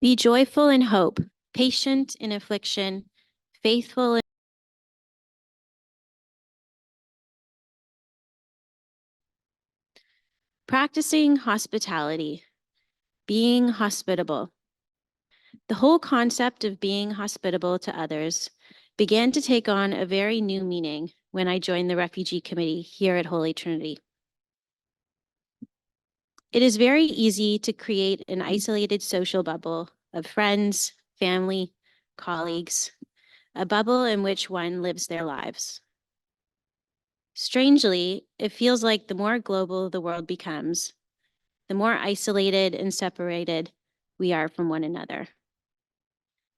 Be joyful in hope, patient in affliction, faithful in practicing hospitality, being hospitable. The whole concept of being hospitable to others began to take on a very new meaning when I joined the Refugee Committee here at Holy Trinity. It is very easy to create an isolated social bubble of friends, family, colleagues, a bubble in which one lives their lives. Strangely, it feels like the more global the world becomes, the more isolated and separated we are from one another.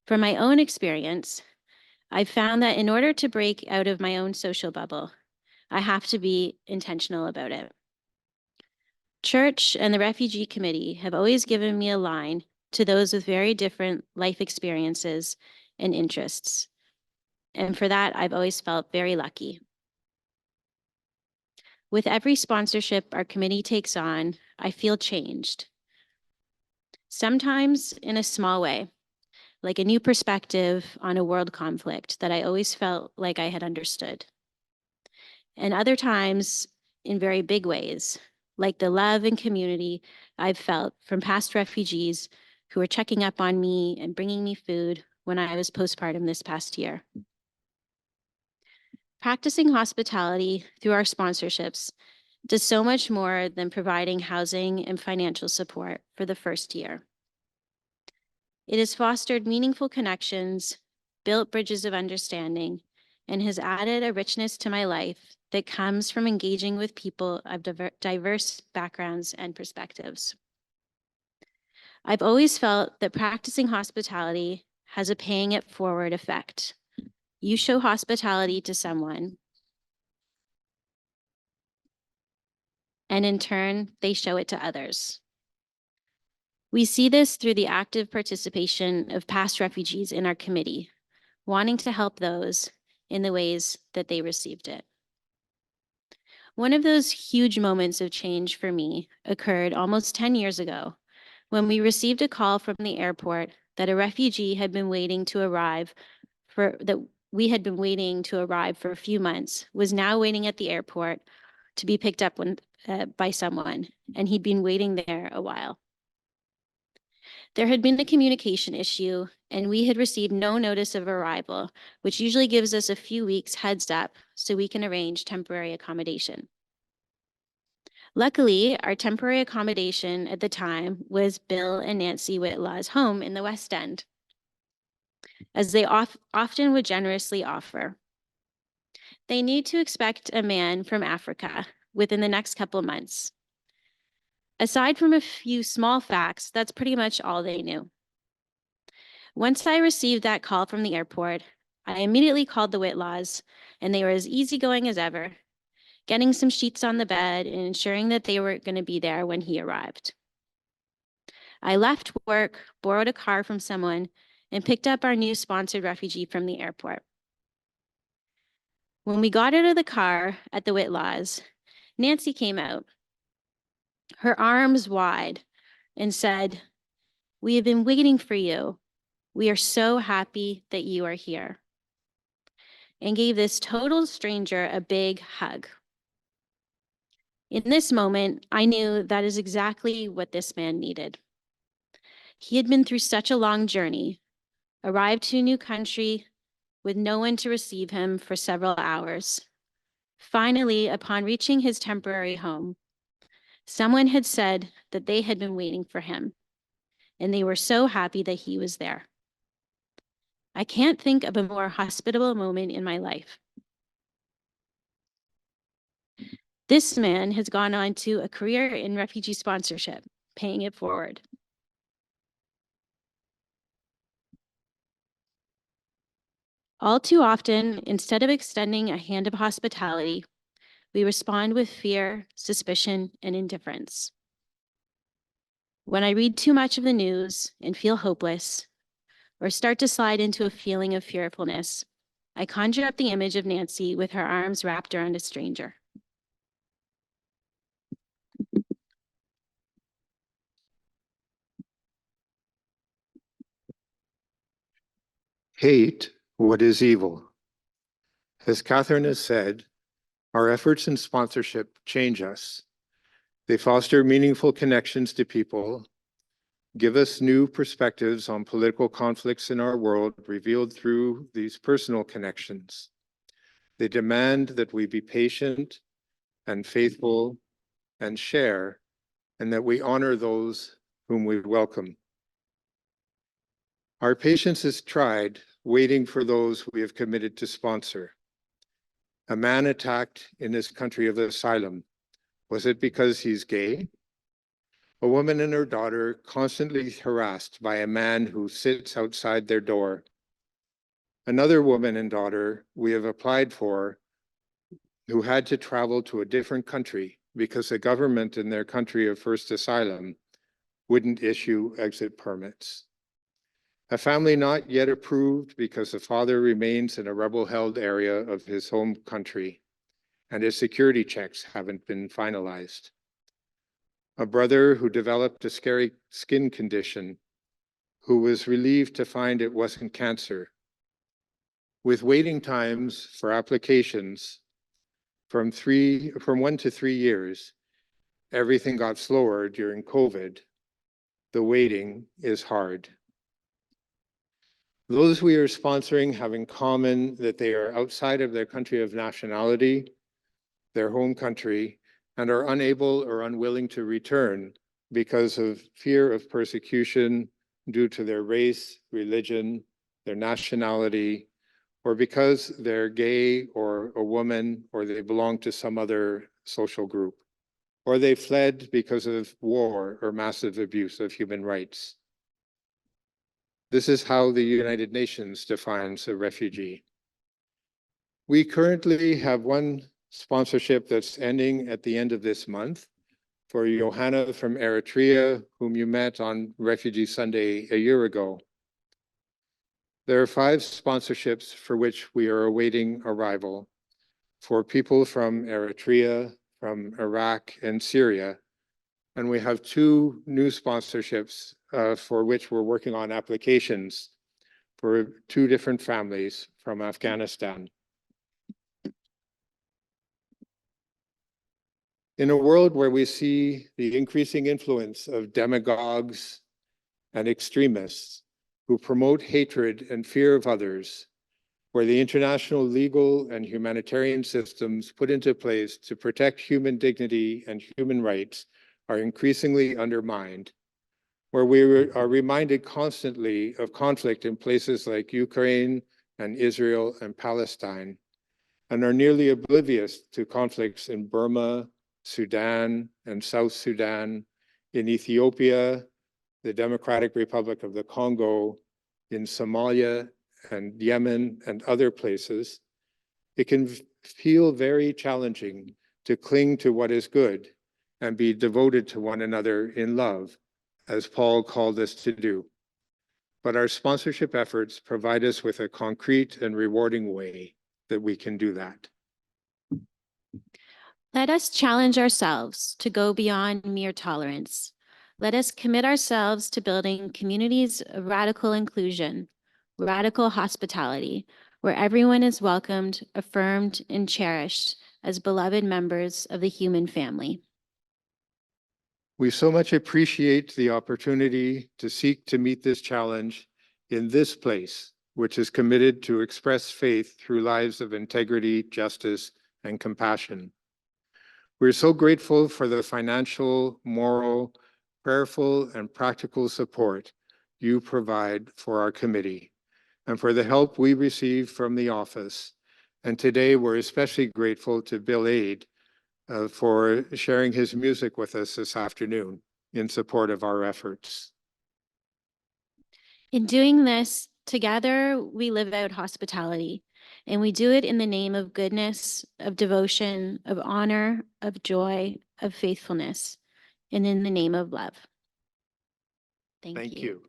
From my own experience, I've found that in order to break out of my own social bubble, I have to be intentional about it. Church and the Refugee Committee have always given me a line to those with very different life experiences and interests. And for that, I've always felt very lucky. With every sponsorship our committee takes on, I feel changed. Sometimes in a small way, like a new perspective on a world conflict that I always felt like I had understood. And other times in very big ways, like the love and community I've felt from past refugees who were checking up on me and bringing me food when I was postpartum this past year. Practicing hospitality through our sponsorships does so much more than providing housing and financial support for the first year. It has fostered meaningful connections, built bridges of understanding, and has added a richness to my life that comes from engaging with people of diverse backgrounds and perspectives. I've always felt that practicing hospitality has a paying it forward effect. You show hospitality to someone, and in turn, they show it to others. We see this through the active participation of past refugees in our committee, wanting to help those in the ways that they received it. One of those huge moments of change for me occurred almost 10 years ago when we received a call from the airport that a refugee had been waiting to arrive for a few months, was now waiting at the airport to be picked up by someone, and he'd been waiting there a while. There had been a communication issue, and we had received no notice of arrival, which usually gives us a few weeks heads up so we can arrange temporary accommodation. Luckily, our temporary accommodation at the time was Bill and Nancy Whitlaw's home in the West End, as they often would generously offer. They need to expect a man from Africa within the next couple months. Aside from a few small facts, that's pretty much all they knew. Once I received that call from the airport, I immediately called the Whitlaws, and they were as easygoing as ever, getting some sheets on the bed and ensuring that they were going to be there when he arrived. I left work, borrowed a car from someone, and picked up our new sponsored refugee from the airport. When we got out of the car at the Whitlaws, Nancy came out, her arms wide, and said, "We have been waiting for you. We are so happy that you are here," and gave this total stranger a big hug. In this moment, I knew that is exactly what this man needed. He had been through such a long journey, arrived to a new country with no one to receive him for several hours. Finally, upon reaching his temporary home, someone had said that they had been waiting for him, and they were so happy that he was there. I can't think of a more hospitable moment in my life. This man has gone on to a career in refugee sponsorship, paying it forward. All too often, instead of extending a hand of hospitality, we respond with fear, suspicion, and indifference. When I read too much of the news and feel hopeless, or start to slide into a feeling of fearfulness, I conjure up the image of Nancy with her arms wrapped around a stranger. hate what is evil. As Catherine has said, our efforts in sponsorship change us. They foster meaningful connections to people, give us new perspectives on political conflicts in our world revealed through these personal connections. They demand that we be patient and faithful and share, and that we honor those whom we welcome. Our patience is tried, waiting for those we have committed to sponsor. A man attacked in his country of asylum. Was it because he's gay? A woman and her daughter constantly harassed by a man who sits outside their door. Another woman and daughter we have applied for who had to travel to a different country because the government in their country of first asylum wouldn't issue exit permits. A family not yet approved because the father remains in a rebel-held area of his home country and his security checks haven't been finalized. A brother who developed a scary skin condition who was relieved to find it wasn't cancer. With waiting times for applications from 1 to 3 years, everything got slower during COVID. The waiting is hard. Those we are sponsoring have in common that they are outside of their country of nationality, their home country, and are unable or unwilling to return because of fear of persecution due to their race, religion, their nationality, or because they're gay or a woman, or they belong to some other social group, or they fled because of war or massive abuse of human rights. This is how the United Nations defines a refugee. We currently have one sponsorship that's ending at the end of this month for Johanna from Eritrea, whom you met on Refugee Sunday a year ago. There are 5 sponsorships for which we are awaiting arrival for people from Eritrea, from Iraq, and Syria. And we have 2 new sponsorships for which we're working on applications for 2 different families from Afghanistan. In a world where we see the increasing influence of demagogues and extremists who promote hatred and fear of others, where the international legal and humanitarian systems put into place to protect human dignity and human rights are increasingly undermined, where we are reminded constantly of conflict in places like Ukraine and Israel and Palestine, and are nearly oblivious to conflicts in Burma, Sudan, and South Sudan, in Ethiopia, the Democratic Republic of the Congo, in Somalia and Yemen and other places, it can feel very challenging to cling to what is good and be devoted to one another in love, as Paul called us to do. But our sponsorship efforts provide us with a concrete and rewarding way that we can do that. Let us challenge ourselves to go beyond mere tolerance. Let us commit ourselves to building communities of radical inclusion, radical hospitality, where everyone is welcomed, affirmed, and cherished as beloved members of the human family. We so much appreciate the opportunity to seek to meet this challenge in this place, which is committed to express faith through lives of integrity, justice, and compassion. We're so grateful for the financial, moral, prayerful, and practical support you provide for our committee, and for the help we receive from the office. And today we're especially grateful to Bill Aid for sharing his music with us this afternoon in support of our efforts. In doing this, together we live out hospitality, and we do it in the name of goodness, of devotion, of honor, of joy, of faithfulness, and in the name of love. Thank you.